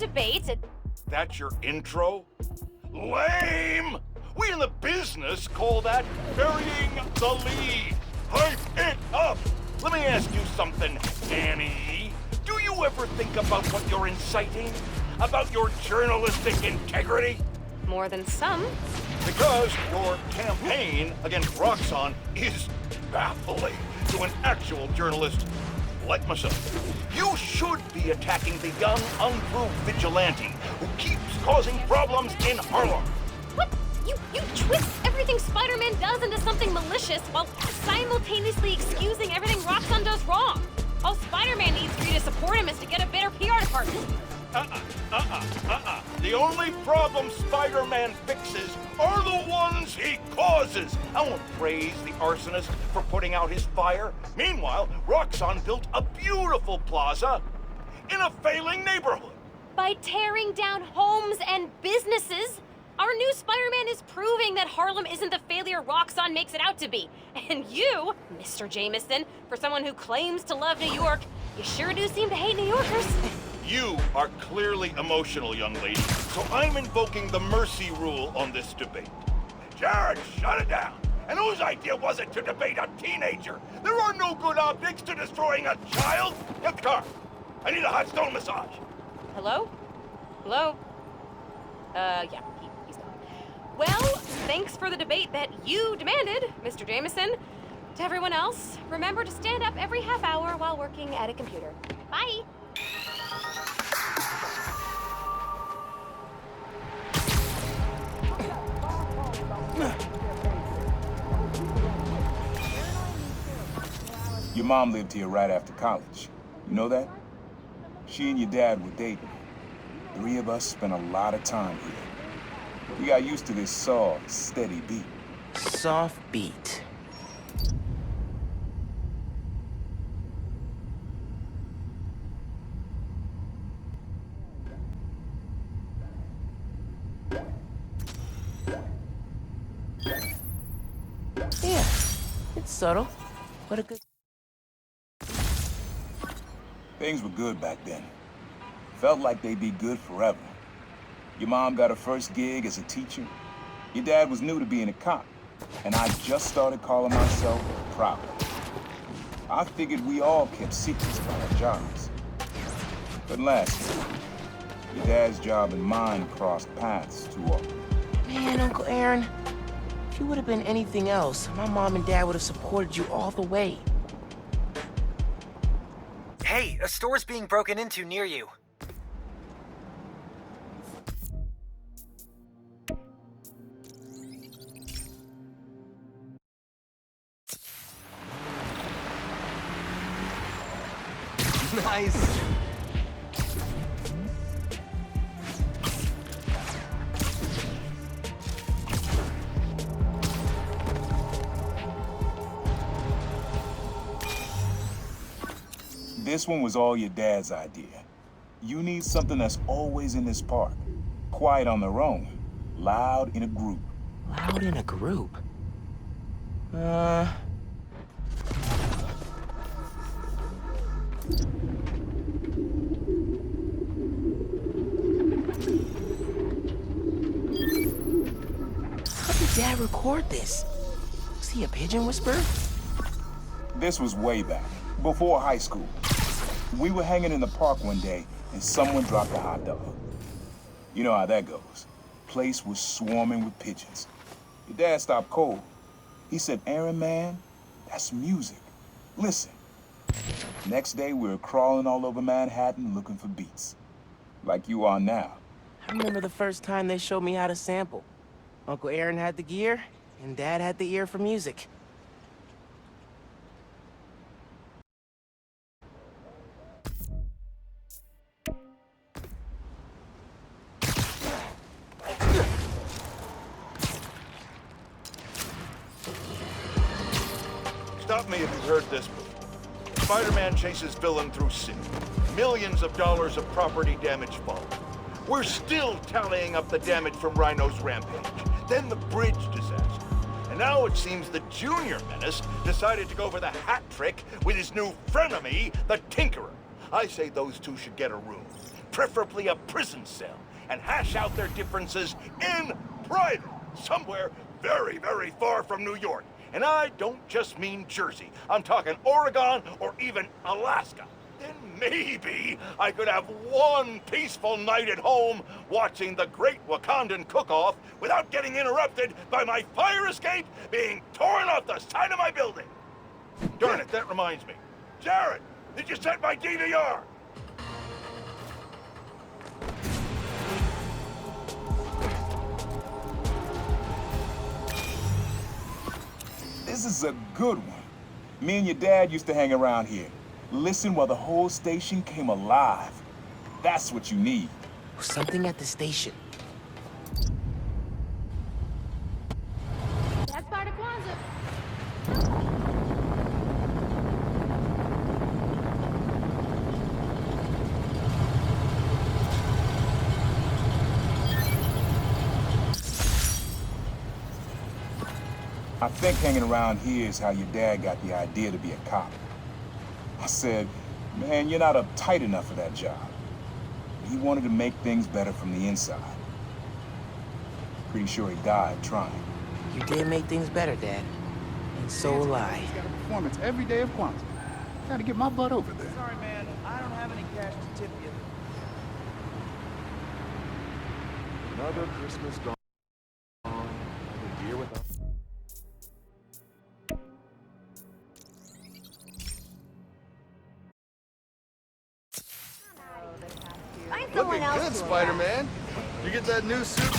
debate. That's your intro? Lame! We in the business call that burying the lead. Hype it up! Let me ask you something, Annie. Do you ever think about what you're inciting? About your journalistic integrity? More than some. Because your campaign against Roxxon is baffling to an actual journalist like myself. You should be attacking the young, unproved vigilante who keeps causing problems in Harlem. What? You twist everything Spider-Man does into something malicious while simultaneously excusing everything Roxxon does wrong. All Spider-Man needs for you to support him is to get a better PR department. The only problem Spider-Man fixes are the ones he causes. I won't praise the arsonist for putting out his fire. Meanwhile, Roxxon built a beautiful plaza in a failing neighborhood. By tearing down homes and businesses, our new Spider-Man is proving that Harlem isn't the failure Roxxon makes it out to be. And you, Mr. Jameson, for someone who claims to love New York, you sure do seem to hate New Yorkers. You are clearly emotional, young lady, so I'm invoking the mercy rule on this debate. Jared, shut it down. And whose idea was it to debate a teenager? There are no good optics to destroying a child. Get the car. I need a hot stone massage. Hello? Hello? Yeah, he's gone. Well, thanks for the debate that you demanded, Mr. Jameson. To everyone else, remember to stand up every half hour while working at a computer. Bye! Your mom lived here right after college. You know that? She and your dad were dating. 3 of us spent a lot of time here. We got used to this soft, steady beat. Soft beat. Yeah, it's subtle, but a good... Things were good back then. Felt like they'd be good forever. Your mom got her first gig as a teacher. Your dad was new to being a cop. And I just started calling myself a private. I figured we all kept secrets about our jobs. But last year, your dad's job and mine crossed paths too often. Man, Uncle Aaron, if you would have been anything else, my mom and dad would have supported you all the way. Hey, a store's being broken into near you. Nice. This one was all your dad's idea. You need something that's always in this park. Quiet on their own. Loud in a group. Loud in a group? How did Dad record this? Was he a pigeon whisperer? This was way back, before high school. We were hanging in the park one day, and someone dropped a hot dog. You know how that goes. Place was swarming with pigeons. Your dad stopped cold. He said, "Aaron, man, that's music. Listen." Next day, we were crawling all over Manhattan looking for beats. Like you are now. I remember the first time they showed me how to sample. Uncle Aaron had the gear, and Dad had the ear for music. Stop me if you've heard this before. Spider-Man chases villain through city. Millions of dollars of property damage follow. We're still tallying up the damage from Rhino's rampage. Then the bridge disaster. And now it seems the Junior Menace decided to go for the hat trick with his new frenemy, the Tinkerer. I say those two should get a room. preferably a prison cell, and hash out their differences in private, somewhere very, very far from New York. And I don't just mean Jersey. I'm talking Oregon or even Alaska. Then maybe I could have one peaceful night at home watching the Great Wakandan Cook-Off without getting interrupted by my fire escape being torn off the side of my building. Darn it, that reminds me. Jared, did you set my DVR? This is a good one. Me and your dad used to hang around here. Listen while the whole station came alive. That's what you need. Something at the station. That's part of Kwanzaa. I think hanging around here is how your dad got the idea to be a cop. I said, man, you're not uptight enough for that job. He wanted to make things better from the inside. Pretty sure he died trying. You did make things better, Dad. And so will I. He's got a performance every day of Kwanzaa. Gotta get my butt over there. Sorry, man. I don't have any cash to tip you. Another Christmas gone. Another year without. Find someone else. Good, Spider-Man. You get that new suit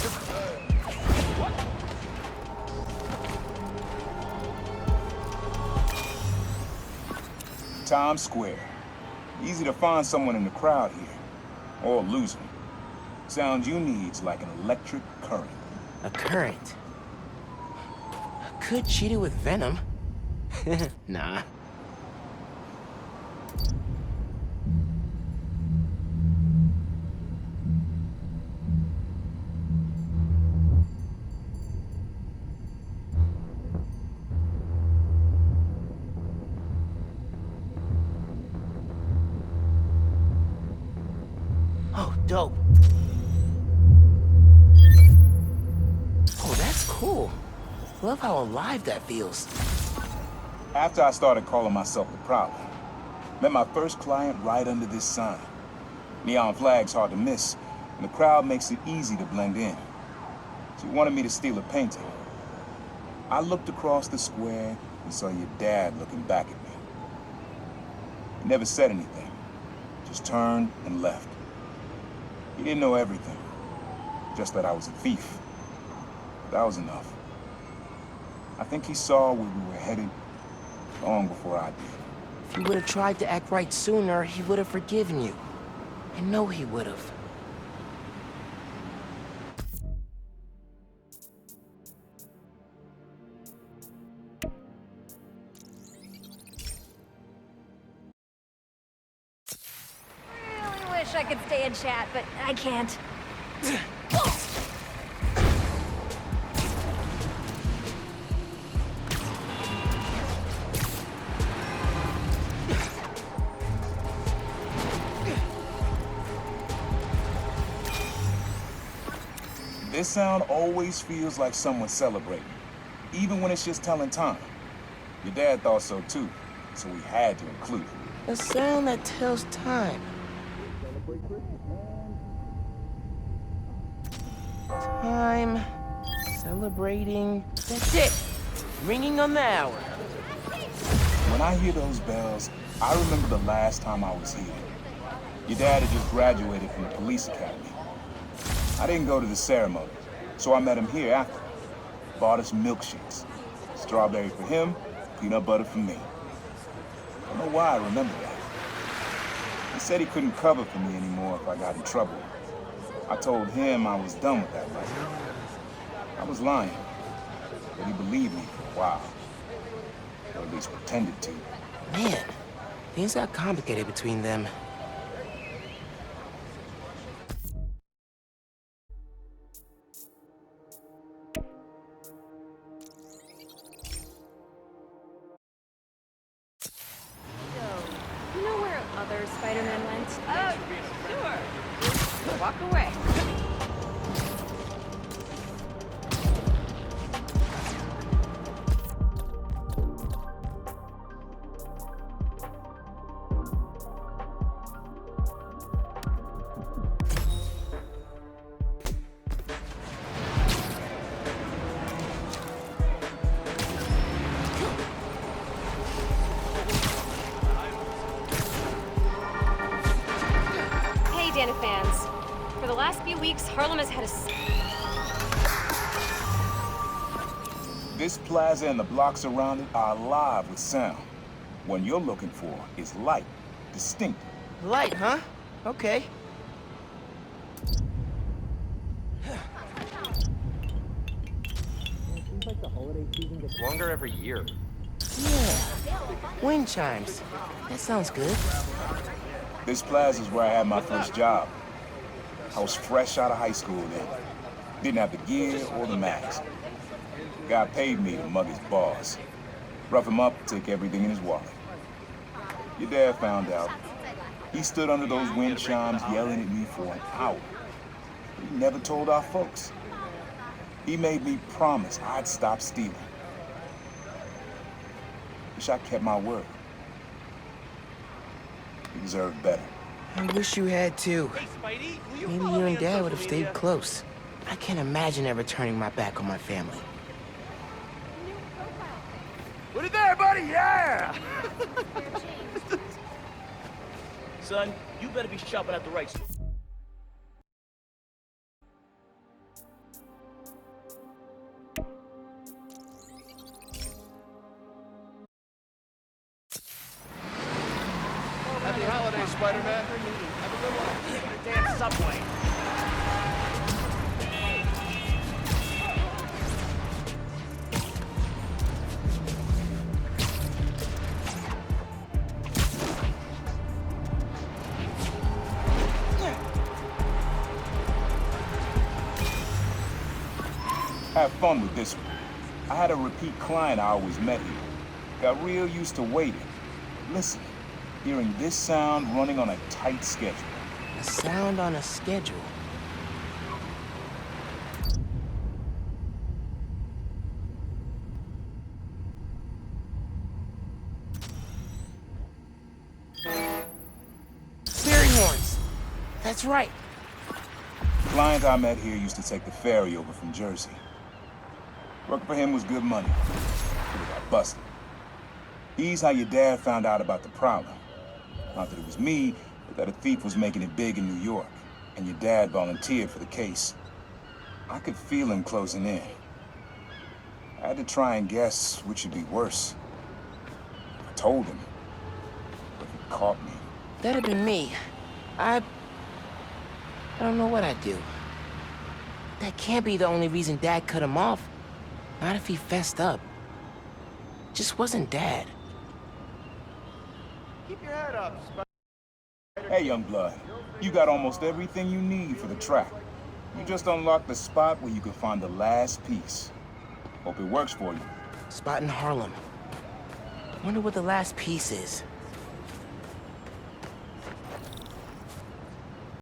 Times Square. Easy to find someone in the crowd here. Or lose them. Sound you need's like an electric current. A current. Could cheat it with venom. Nah. Oh, dope. Oh, that's cool. Love how alive that feels. After I started calling myself the problem, met my first client right under this sign. Neon flag's hard to miss, and the crowd makes it easy to blend in. She wanted me to steal a painting. I looked across the square and saw your dad looking back at me. He never said anything, just turned and left. He didn't know everything, just that I was a thief. That was enough. I think he saw where we were headed long before I did. If you would have tried to act right sooner, he would have forgiven you. I know he would have. Really wish I could stay and chat, but I can't. This sound always feels like someone celebrating, even when it's just telling time. Your dad thought so too, so we had to include it. A sound that tells time. Time. Celebrating. That's it. Ringing on the hour. When I hear those bells, I remember the last time I was here. Your dad had just graduated from the police academy. I didn't go to the ceremony, so I met him here after. Bought us milkshakes. Strawberry for him, peanut butter for me. I don't know why I remember that. He said he couldn't cover for me anymore if I got in trouble. I told him I was done with that life. I was lying, but he believed me for a while. Or at least pretended to. Man, things got complicated between them. You know where other Spider-Man went? Sure. away. Dana fans. For the last few weeks, Harlem has had a... This plaza and the blocks around it are alive with sound. What you're looking for is light, distinct. Light, huh? Okay. Longer every year. Yeah. Wind chimes. That sounds good. This plaza is where I had my first job. I was fresh out of high school then. Didn't have the gear or the mask. Guy paid me to mug his boss. Rough him up, take everything in his wallet. Your dad found out. He stood under those wind chimes yelling at me for an hour. He never told our folks. He made me promise I'd stop stealing. Wish I kept my word. You deserve better. I wish you had too. Maybe you and Dad would have stayed close. I can't imagine ever turning my back on my family. Put it there, buddy! Yeah! Son, you better be shopping at the right store. Happy holidays, Spider-Man. Have a good one. Damn subway. Have fun with this one. I had a repeat client I always met here. Got real used to waiting, listening, hearing this sound running on a tight schedule. A sound on a schedule. Fairy horns. That's right. Client I met here used to take the ferry over from Jersey. Working for him was good money. But he got busted. He's how your dad found out about the problem. Not that it was me, but that a thief was making it big in New York, and your dad volunteered for the case. I could feel him closing in. I had to try and guess which would be worse. I told him, but he caught me. That'd have been me. I don't know what I'd do. That can't be the only reason Dad cut him off. Not if he fessed up. Just wasn't Dad. Keep your head up, Spider. Hey, young blood. You got almost everything you need for the track. You just unlocked the spot where you can find the last piece. Hope it works for you. Spot in Harlem. Wonder what the last piece is.